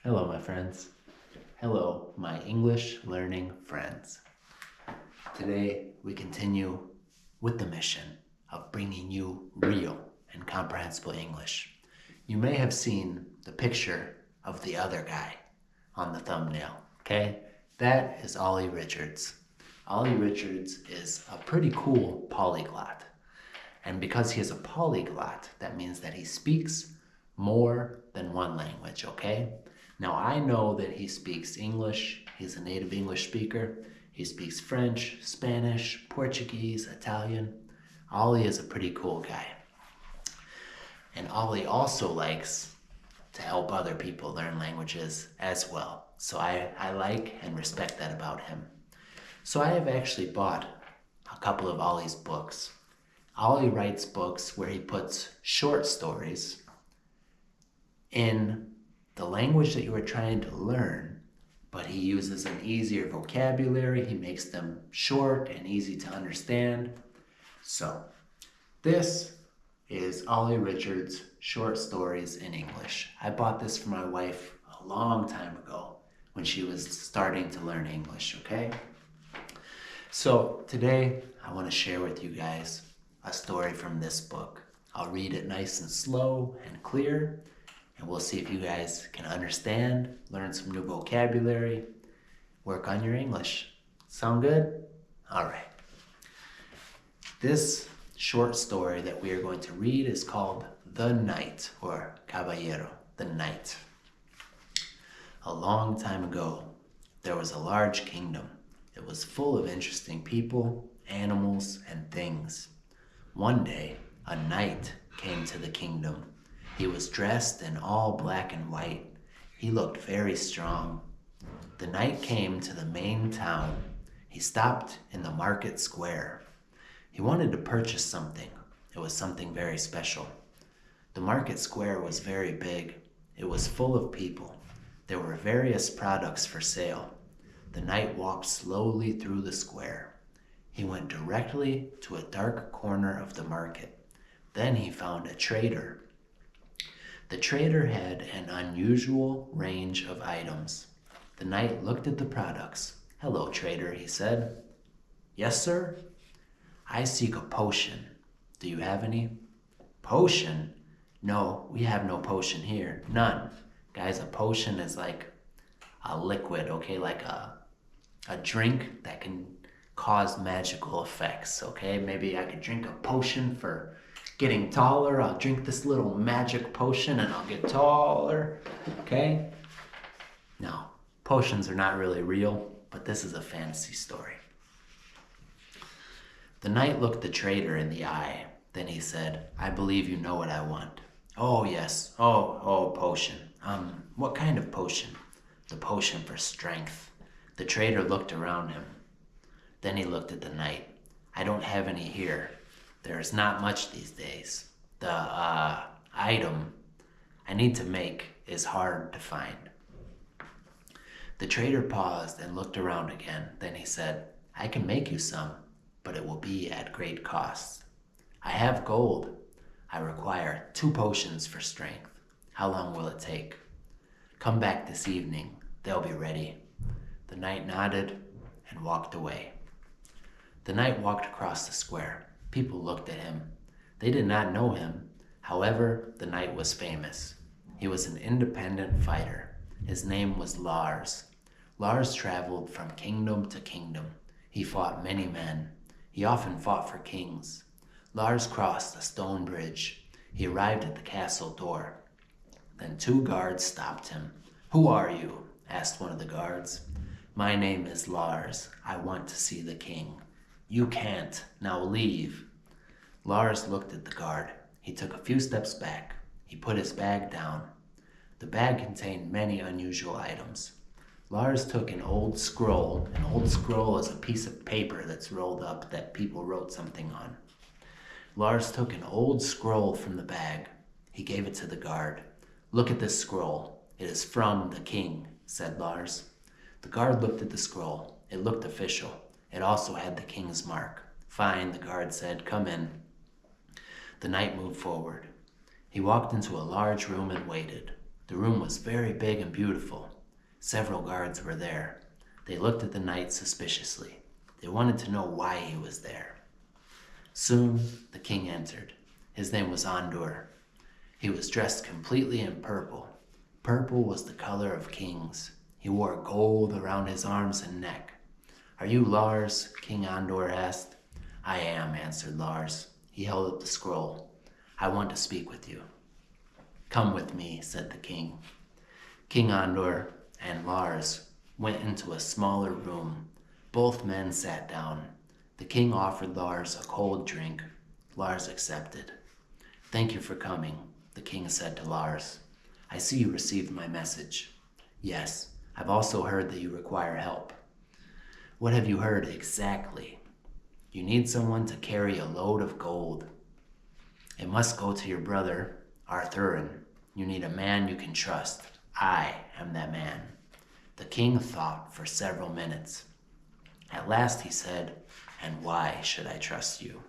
Hello, my friends. Hello, my English learning friends. Today, we continue with the mission of bringing you real and comprehensible English. You may have seen the picture of the other guy on the thumbnail, okay? That is Olly Richards. Olly Richards is a pretty cool polyglot. And because he is a polyglot, that means that he speaks more than one language, okay? Now, I know that he speaks English. He's a native English speaker. He speaks French, Spanish, Portuguese, Italian. Olly is a pretty cool guy. And Olly also likes to help other people learn languages as well. So I like and respect that about him. So I have actually bought a couple of Olly's books. Olly writes books where he puts short stories in the language that you are trying to learn, but he uses an easier vocabulary. He makes them short and easy to understand. So this is Olly Richards' short stories in English. I bought this for my wife a long time ago when she was starting to learn English, okay? So today I want to share with you guys a story from this book. I'll read it nice and slow and clear, and we'll see if you guys can understand, learn some new vocabulary, work on your English. Sound good? All right. This short story that we are going to read is called The Knight, or Caballero, the Knight. A long time ago, there was a large kingdom. It was full of interesting people, animals, and things. One day, a knight came to the kingdom. He was dressed in all black and white. He looked very strong. The knight came to the main town. He stopped in the market square. He wanted to purchase something. It was something very special. The market square was very big. It was full of people. There were various products for sale. The knight walked slowly through the square. He went directly to a dark corner of the market. Then he found a trader. The trader had an unusual range of items. The knight looked at the products. "Hello, trader," he said. "Yes, sir?" "I seek a potion. Do you have any?" "Potion? No, we have no potion here. None." Guys, a potion is like a liquid, okay? Like a drink that can cause magical effects, okay? Maybe I could drink a potion for getting taller. I'll drink this little magic potion and I'll get taller, okay? No, potions are not really real, but this is a fantasy story. The knight looked the trader in the eye. Then he said, "I believe you know what I want." "Oh, yes. Oh, potion. What kind of potion?" "The potion for strength." The trader looked around him. Then he looked at the knight. "I don't have any here. There is not much these days. The item I need to make is hard to find." The trader paused and looked around again. Then he said, "I can make you some, but it will be at great cost. I have gold. I require 2 potions for strength. How long will it take?" "Come back this evening. They'll be ready." The knight nodded and walked away. The knight walked across the square. People looked at him. They did not know him. However, the knight was famous. He was an independent fighter. His name was Lars. Lars traveled from kingdom to kingdom. He fought many men. He often fought for kings. Lars crossed a stone bridge. He arrived at the castle door. Then 2 guards stopped him. "Who are you?" asked one of the guards. "My name is Lars. I want to see the king." "You can't. Now leave." Lars looked at the guard. He took a few steps back. He put his bag down. The bag contained many unusual items. Lars took an old scroll. An old scroll is a piece of paper that's rolled up that people wrote something on. Lars took an old scroll from the bag. He gave it to the guard. "Look at this scroll. It is from the king," said Lars. The guard looked at the scroll. It looked official. It also had the king's mark. "Fine," the guard said. "Come in." The knight moved forward. He walked into a large room and waited. The room was very big and beautiful. Several guards were there. They looked at the knight suspiciously. They wanted to know why he was there. Soon, the king entered. His name was Andor. He was dressed completely in purple. Purple was the color of kings. He wore gold around his arms and neck. "Are you Lars?" King Andor asked. "I am," answered Lars. He held up the scroll. "I want to speak with you." "Come with me," said the king. King Andor and Lars went into a smaller room. Both men sat down. The king offered Lars a cold drink. Lars accepted. "Thank you for coming," the king said to Lars. "I see you received my message." "Yes, I've also heard that you require help." "What have you heard exactly?" "You need someone to carry a load of gold. It must go to your brother, Arthurin. You need a man you can trust. I am that man." The king thought for several minutes. At last he said, "And why should I trust you?"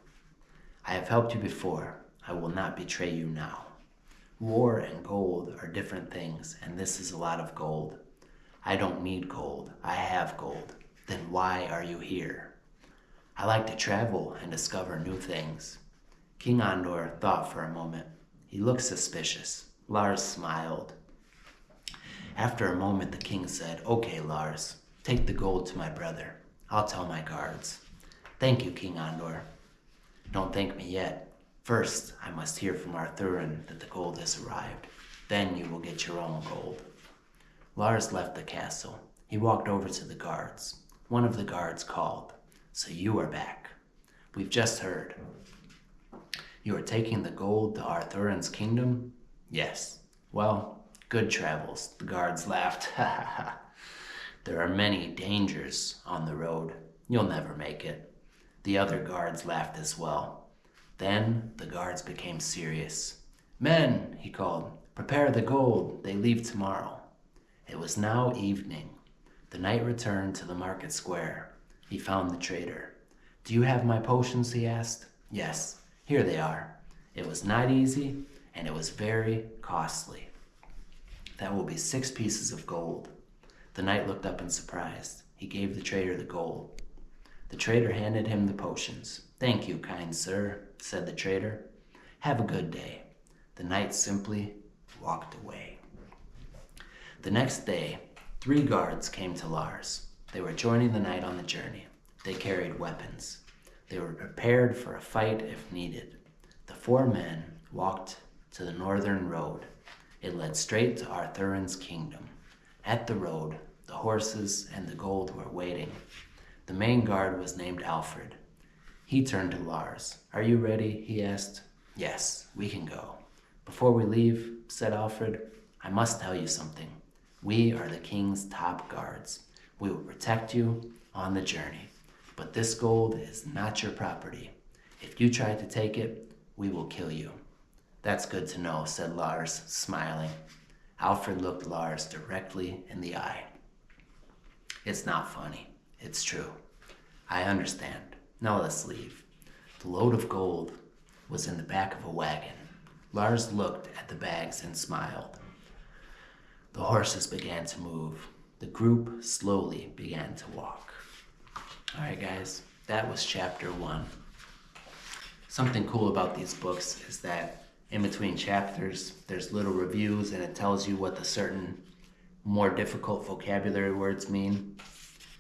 "I have helped you before. I will not betray you now. War and gold are different things, and this is a lot of gold. I don't need gold. I have gold. Then why are you here?" "I like to travel and discover new things." King Andor thought for a moment. He looked suspicious. Lars smiled. After a moment, the king said, "Okay, Lars, take the gold to my brother. I'll tell my guards." "Thank you, King Andor." "Don't thank me yet. First, I must hear from Arthurin that the gold has arrived. Then you will get your own gold." Lars left the castle. He walked over to the guards. One of the guards called, "So you are back. We've just heard. You are taking the gold to Arthurin's kingdom?" "Yes." "Well, good travels." The guards laughed. "Ha ha ha. There are many dangers on the road. You'll never make it." The other guards laughed as well. Then the guards became serious. "Men," he called, "prepare the gold. They leave tomorrow." It was now evening. The knight returned to the market square. He found the trader. "Do you have my potions?" he asked. "Yes, here they are." It was not easy, and it was very costly. "That will be 6 pieces of gold." The knight looked up in surprise. He gave the trader the gold. The trader handed him the potions. "Thank you, kind sir," said the trader. "Have a good day." The knight simply walked away. The next day, 3 guards came to Lars. They were joining the knight on the journey. They carried weapons. They were prepared for a fight if needed. The 4 men walked to the northern road. It led straight to Arthurin's kingdom. At the road, the horses and the gold were waiting. The main guard was named Alfred. He turned to Lars. "Are you ready?" he asked. "Yes, we can go." "Before we leave," said Alfred, "I must tell you something. We are the king's top guards. We will protect you on the journey. But this gold is not your property. If you try to take it, we will kill you." "That's good to know," said Lars, smiling. Alfred looked Lars directly in the eye. "It's not funny. It's true. I understand. Now let's leave." The load of gold was in the back of a wagon. Lars looked at the bags and smiled. The horses began to move. The group slowly began to walk. All right, guys, that was chapter 1. Something cool about these books is that in between chapters, there's little reviews and it tells you what the certain more difficult vocabulary words mean.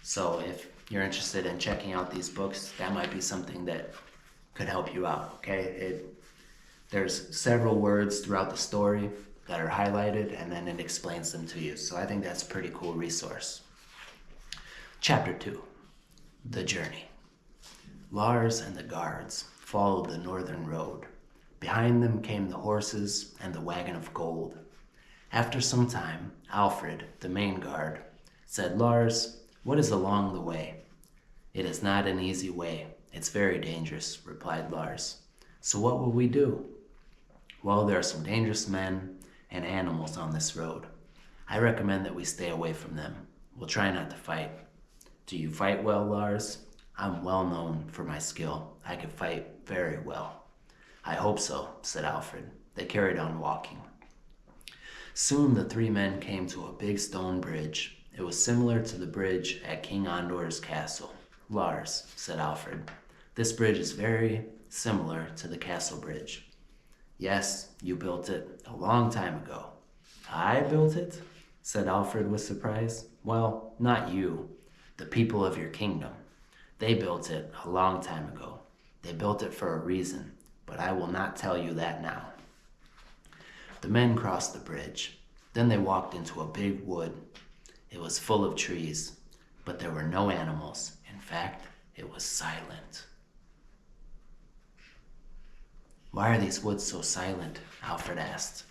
So if you're interested in checking out these books, that might be something that could help you out, okay? There's several words throughout the story that are highlighted and then it explains them to you. So I think that's a pretty cool resource. Chapter 2, The Journey. Lars and the guards followed the northern road. Behind them came the horses and the wagon of gold. After some time, Alfred, the main guard, said, "Lars, what is along the way?" "It is not an easy way. It's very dangerous," replied Lars. "So what will we do?" "Well, there are some dangerous men and animals on this road. I recommend that we stay away from them. We'll try not to fight." "Do you fight well, Lars?" "I'm well known for my skill. I can fight very well." "I hope so," said Alfred. They carried on walking. Soon the three men came to a big stone bridge. It was similar to the bridge at King Andor's castle. Lars, said Alfred, this bridge is very similar to the castle bridge. Yes, you built it a long time ago. I built it? Said Alfred with surprise. Well, not you, the people of your kingdom. They built it a long time ago. They built it for a reason, but I will not tell you that now. The men crossed the bridge. Then they walked into a big wood. It was full of trees, but there were no animals. In fact, it was silent. Why are these woods so silent? Alfred asked.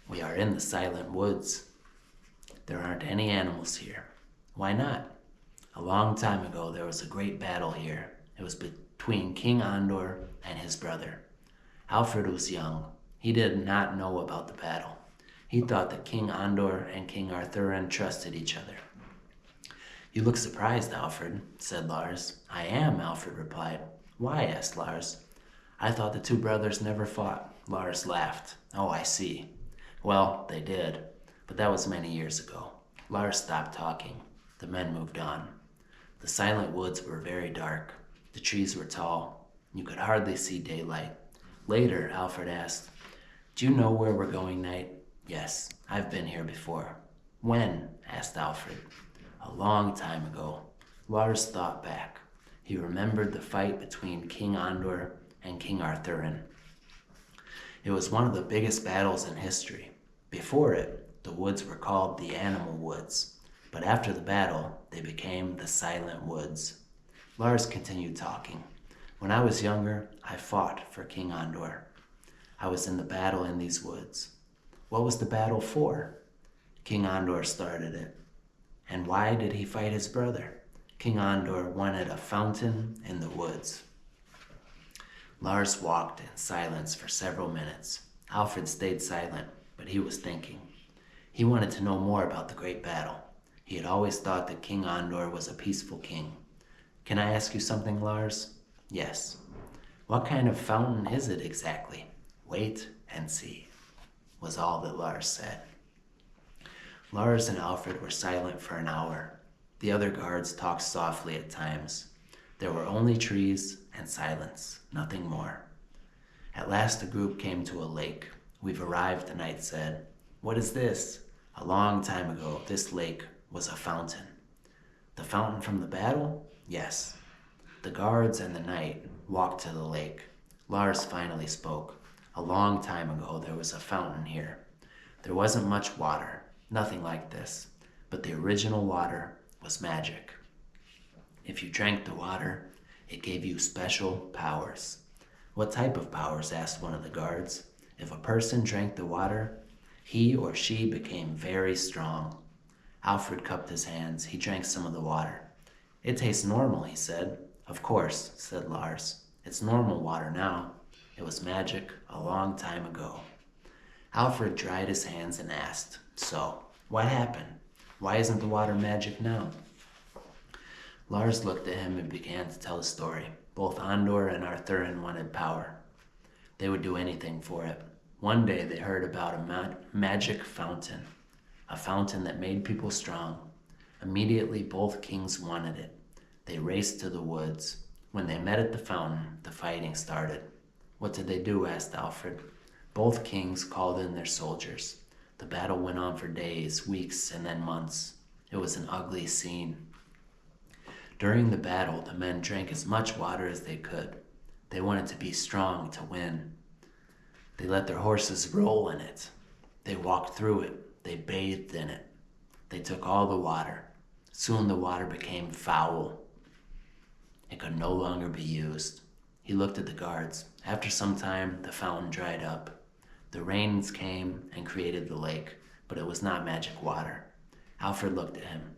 We are in the silent woods. There aren't any animals here. Why not? A long time ago, there was a great battle here. It was between King Andor and his brother. Alfred was young. He did not know about the battle. He thought that King Andor and King Arthurian trusted each other. You look surprised, Alfred, said Lars. I am, Alfred replied. Why? Asked Lars. I thought the two brothers never fought. Lars laughed. Oh, I see. Well, they did, but that was many years ago. Lars stopped talking. The men moved on. The silent woods were very dark. The trees were tall. You could hardly see daylight. Later, Alfred asked, Do you know where we're going, Knight? Yes, I've been here before. When? Asked Alfred. A long time ago. Lars thought back. He remembered the fight between King Andor and King Arthurian. It was one of the biggest battles in history. Before it, the woods were called the Animal Woods, but after the battle, they became the Silent Woods. Lars continued talking. When I was younger, I fought for King Andor. I was in the battle in these woods. What was the battle for? King Andor started it. And why did he fight his brother? King Andor wanted a fountain in the woods. Lars walked in silence for several minutes. Alfred stayed silent, but he was thinking. He wanted to know more about the great battle. He had always thought that King Andor was a peaceful king. Can I ask you something, Lars? Yes. What kind of fountain is it exactly? Wait and see, was all that Lars said. Lars and Alfred were silent for an hour. The other guards talked softly at times. There were only trees and silence, nothing more. At last the group came to a lake. We've arrived, the knight said. What is this? A long time ago, this lake was a fountain. The fountain from the battle? Yes. The guards and the knight walked to the lake. Lars finally spoke. A long time ago, there was a fountain here. There wasn't much water, nothing like this, but the original water was magic. If you drank the water, it gave you special powers. What type of powers? Asked one of the guards. If a person drank the water, he or she became very strong. Alfred cupped his hands. He drank some of the water. It tastes normal, he said. Of course, said Lars. It's normal water now. It was magic a long time ago. Alfred dried his hands and asked, So, what happened? Why isn't the water magic now? Lars looked at him and began to tell the story. Both Andor and Arthurian wanted power. They would do anything for it. One day they heard about a magic fountain, a fountain that made people strong. Immediately both kings wanted it. They raced to the woods. When they met at the fountain, the fighting started. What did they do? Asked Alfred. Both kings called in their soldiers. The battle went on for days, weeks, and then months. It was an ugly scene. During the battle, the men drank as much water as they could. They wanted to be strong to win. They let their horses roll in it. They walked through it. They bathed in it. They took all the water. Soon the water became foul. It could no longer be used. He looked at the guards. After some time, the fountain dried up. The rains came and created the lake, but it was not magic water. Alfred looked at him.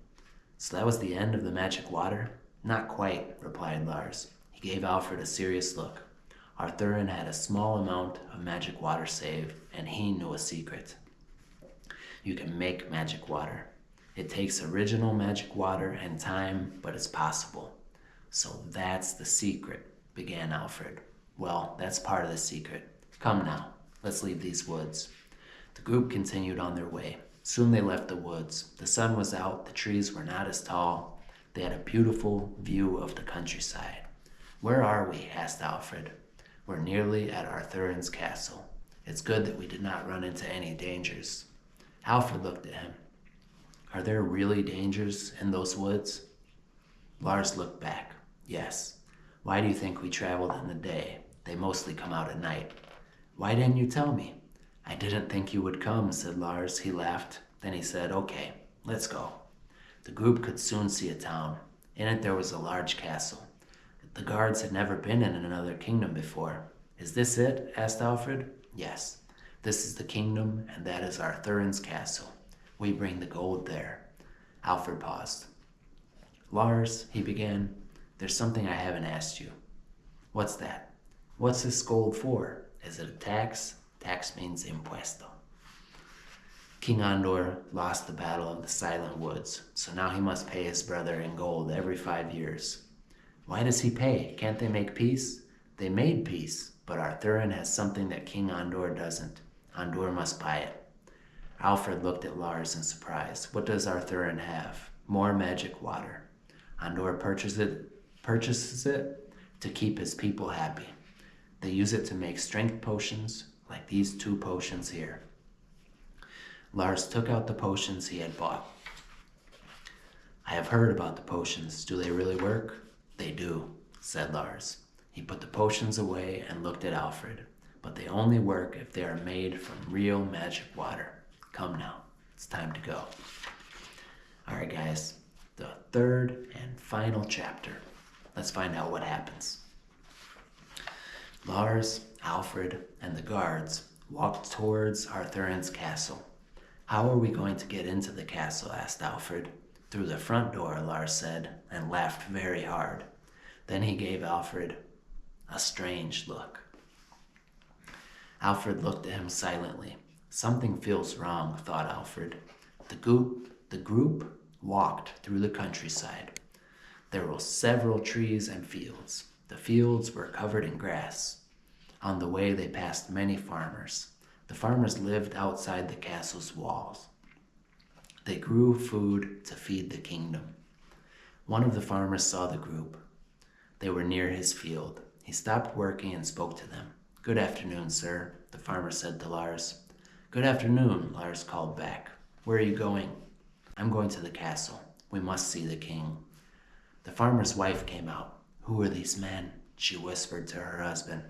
So that was the end of the magic water? Not quite, replied Lars. He gave Alfred a serious look. Arthurian had a small amount of magic water saved, and he knew a secret. You can make magic water. It takes original magic water and time, but it's possible. So that's the secret, began Alfred. Well, that's part of the secret. Come now, let's leave these woods. The group continued on their way. Soon they left the woods. The sun was out, the trees were not as tall. They had a beautiful view of the countryside. "Where are we?" asked Alfred. "We're nearly at Arthur's castle. It's good that we did not run into any dangers." Alfred looked at him. "Are there really dangers in those woods?" Lars looked back. "Yes. Why do you think we traveled in the day? They mostly come out at night." "Why didn't you tell me?" "I didn't think you would come," said Lars. He laughed. Then he said, "Okay, let's go." The group could soon see a town. In it there was a large castle. The guards had never been in another kingdom before. "Is this it?" asked Alfred. "Yes. This is the kingdom, and that is Arthur's castle. We bring the gold there." Alfred paused. "Lars," he began, "there's something I haven't asked you." "What's that?" "What's this gold for? Is it a tax?" Tax means impuesto. King Andor lost the battle of the Silent Woods, so now he must pay his brother in gold every 5 years. "Why does he pay? Can't they make peace?" "They made peace, but Arthurian has something that King Andor doesn't. Andor must buy it." Alfred looked at Lars in surprise. "What does Arthurian have?" "More magic water. Andor purchases it to keep his people happy. They use it to make strength potions, like these 2 potions here." Lars took out the potions he had bought. "I have heard about the potions. Do they really work?" "They do," said Lars. He put the potions away and looked at Alfred. "But they only work if they are made from real magic water. Come now, it's time to go." All right, guys, the 3rd and final chapter. Let's find out what happens. Lars, Alfred, and the guards walked towards Arthurian's castle. "How are we going to get into the castle?" asked Alfred. "Through the front door," Lars said, and laughed very hard. Then he gave Alfred a strange look. Alfred looked at him silently. Something feels wrong, thought Alfred. The group walked through the countryside. There were several trees and fields. The fields were covered in grass. On the way they passed many farmers. The farmers lived outside the castle's walls. They grew food to feed the kingdom. One of the farmers saw the group. They were near his field. He stopped working and spoke to them. "Good afternoon, sir," the farmer said to Lars. "Good afternoon," Lars called back. "Where are you going?" "I'm going to the castle. We must see the king." The farmer's wife came out. "Who are these men?" she whispered to her husband.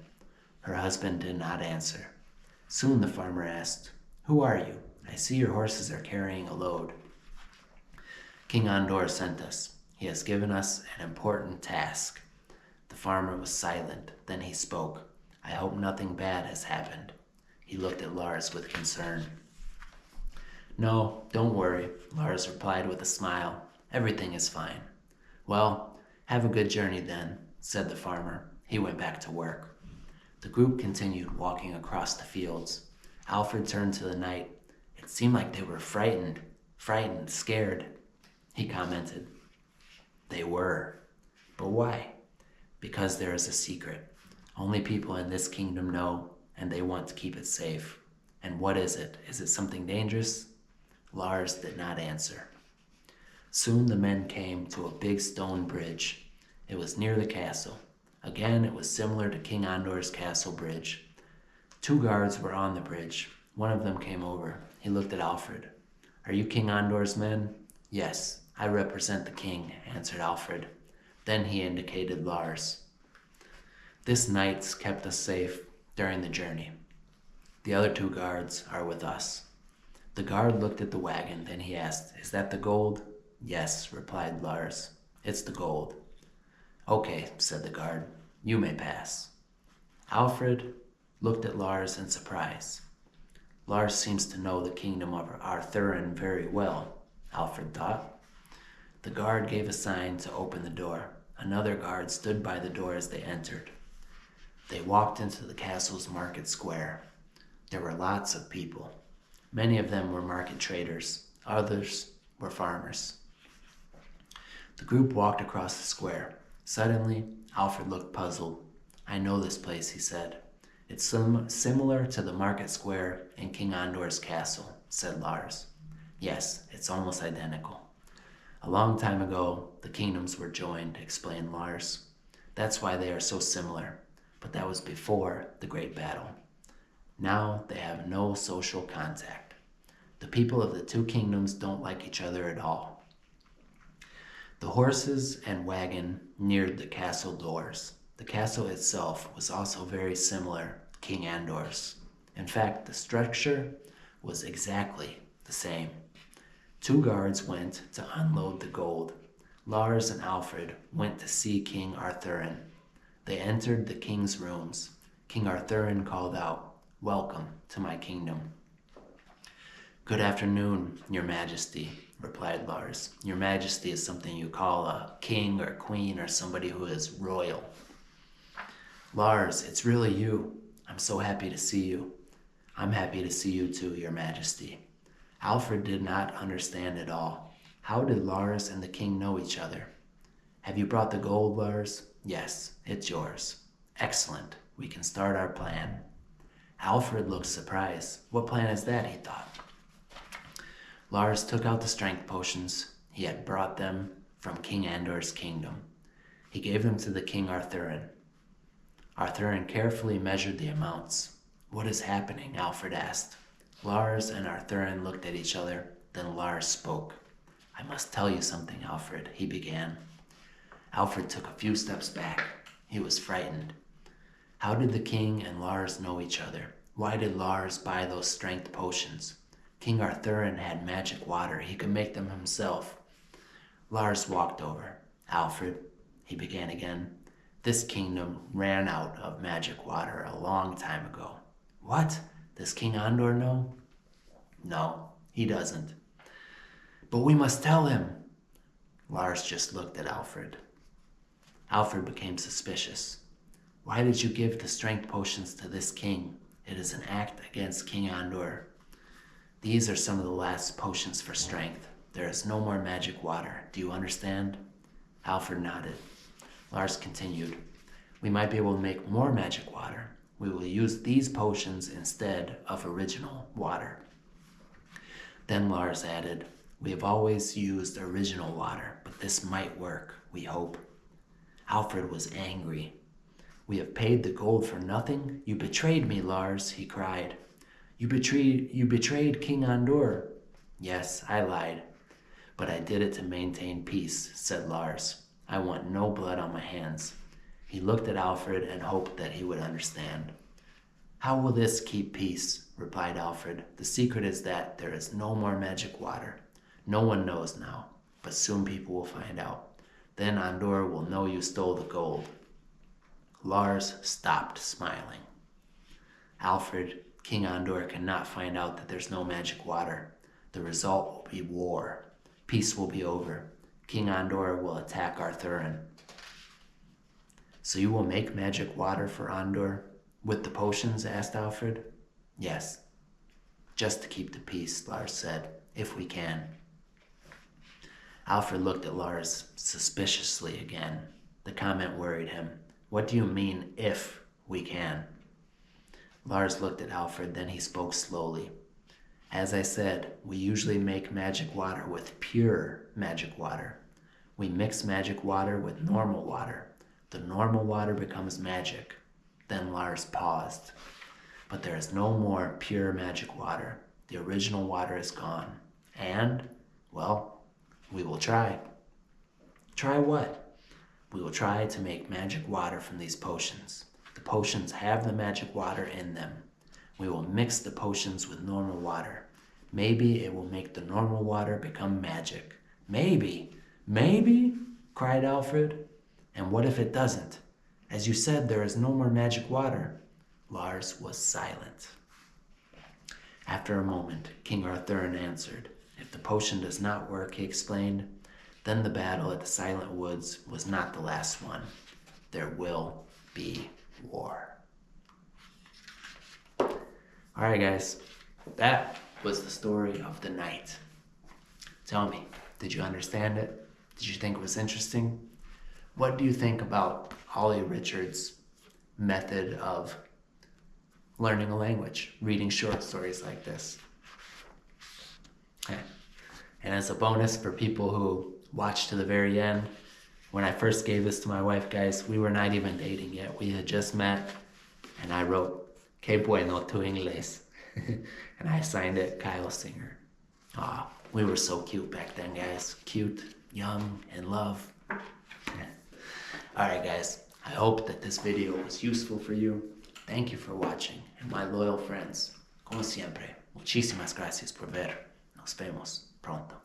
Her husband did not answer. Soon the farmer asked, "Who are you? I see your horses are carrying a load." "King Andor sent us. He has given us an important task." The farmer was silent. Then he spoke. "I hope nothing bad has happened." He looked at Lars with concern. "No, don't worry," Lars replied with a smile. "Everything is fine." "Well, have a good journey then," said the farmer. He went back to work. The group continued walking across the fields. Alfred turned to the knight. It seemed like they were frightened, scared. He commented. "They were. But why?" "Because there is a secret. Only people in this kingdom know, and they want to keep it safe." "And what is it? Is it something dangerous?" Lars did not answer. Soon the men came to a big stone bridge. It was near the castle. Again, it was similar to King Andor's castle bridge. 2 guards were on the bridge. One of them came over. He looked at Alfred. "Are you King Andor's men?" "Yes, I represent the king," answered Alfred. Then he indicated Lars. "This knight's kept us safe during the journey. The other 2 guards are with us." The guard looked at the wagon. Then he asked, "Is that the gold?" "Yes," replied Lars. "It's the gold." "Okay," said the guard. "You may pass." Alfred looked at Lars in surprise. Lars seems to know the kingdom of Arthurian very well, Alfred thought. The guard gave a sign to open the door. Another guard stood by the door as they entered. They walked into the castle's market square. There were lots of people. Many of them were market traders. Others were farmers. The group walked across the square. Suddenly, Alfred looked puzzled. "I know this place," he said. It's similar to the market square in King Andor's castle, said Lars. Yes, it's almost identical. A long time ago, the kingdoms were joined, explained Lars. That's why they are so similar, but that was before the Great Battle. Now they have no social contact. The people of the two kingdoms don't like each other at all. The horses and wagon neared the castle doors. The castle itself was also very similar to King Andor's. In fact, the structure was exactly the same. Two guards went to unload the gold. Lars and Alfred went to see King Arthurin. They entered the king's rooms. King Arthurin called out, "Welcome to my kingdom." "Good afternoon, your majesty," replied Lars. "Your majesty is something you call a king or queen or somebody who is royal." "Lars, it's really you. I'm so happy to see you." "I'm happy to see you too, your majesty." Alfred did not understand at all. How did Lars and the king know each other? "Have you brought the gold, Lars?" "Yes, it's yours." "Excellent. We can start our plan." Alfred looked surprised. What plan is that, he thought. Lars took out the strength potions. He had brought them from King Andor's kingdom. He gave them to the King Arthurin. Arthurin carefully measured the amounts. "What is happening?" Alfred asked. Lars and Arthurin looked at each other. Then Lars spoke. "I must tell you something, Alfred," he began. Alfred took a few steps back. He was frightened. How did the king and Lars know each other? Why did Lars buy those strength potions? King Arthurin had magic water. He could make them himself. Lars walked over. "Alfred," he began again, "this kingdom ran out of magic water a long time ago." "What? Does King Andor know?" "No, he doesn't." "But we must tell him." Lars just looked at Alfred. Alfred became suspicious. "Why did you give the strength potions to this king? It is an act against King Andor. These are some of the last potions for strength. There is no more magic water. Do you understand?" Alfred nodded. Lars continued. "We might be able to make more magic water. We will use these potions instead of original water." Then Lars added, "We have always used original water, but this might work, we hope." Alfred was angry. "We have paid the gold for nothing? You betrayed me, Lars," he cried. You betrayed King Andor." "Yes, I lied. But I did it to maintain peace," said Lars. "I want no blood on my hands." He looked at Alfred and hoped that he would understand. "How will this keep peace?" replied Alfred. "The secret is that there is no more magic water. No one knows now, but soon people will find out. Then Andor will know you stole the gold." Lars stopped smiling. "Alfred, King Andor cannot find out that there's no magic water. The result will be war. Peace will be over. King Andor will attack Arthurin." "So you will make magic water for Andor with the potions?" asked Alfred. "Yes, just to keep the peace," Lars said, "if we can." Alfred looked at Lars suspiciously again. The comment worried him. "What do you mean, if we can?" Lars looked at Alfred, then he spoke slowly. "As I said, we usually make magic water with pure magic water. We mix magic water with normal water. The normal water becomes magic." Then Lars paused. "But there is no more pure magic water. The original water is gone. And, well, we will try." "Try what?" "We will try to make magic water from these potions. The potions have the magic water in them. We will mix the potions with normal water. Maybe it will make the normal water become magic." "Maybe? Maybe?" cried Alfred. "And what if it doesn't? As you said, there is no more magic water." Lars was silent. After a moment, King Arthurin answered. "If the potion does not work," he explained, "then the battle at the Silent Woods was not the last one. There will be war." All right, guys, that was the story of the night. Tell me, did you understand it? Did you think it was interesting? What do you think about Olly Richards' method of learning a language, reading short stories like this. Okay. And as a bonus for people who watch to the very end, when I first gave this to my wife, guys, we were not even dating yet. We had just met, and I wrote, "Qué bueno tu inglés." And I signed it Kyle Singer. Aw, we were so cute back then, guys. Cute, young, in love. Yeah. Alright, guys. I hope that this video was useful for you. Thank you for watching. And my loyal friends, como siempre, muchísimas gracias por ver. Nos vemos pronto.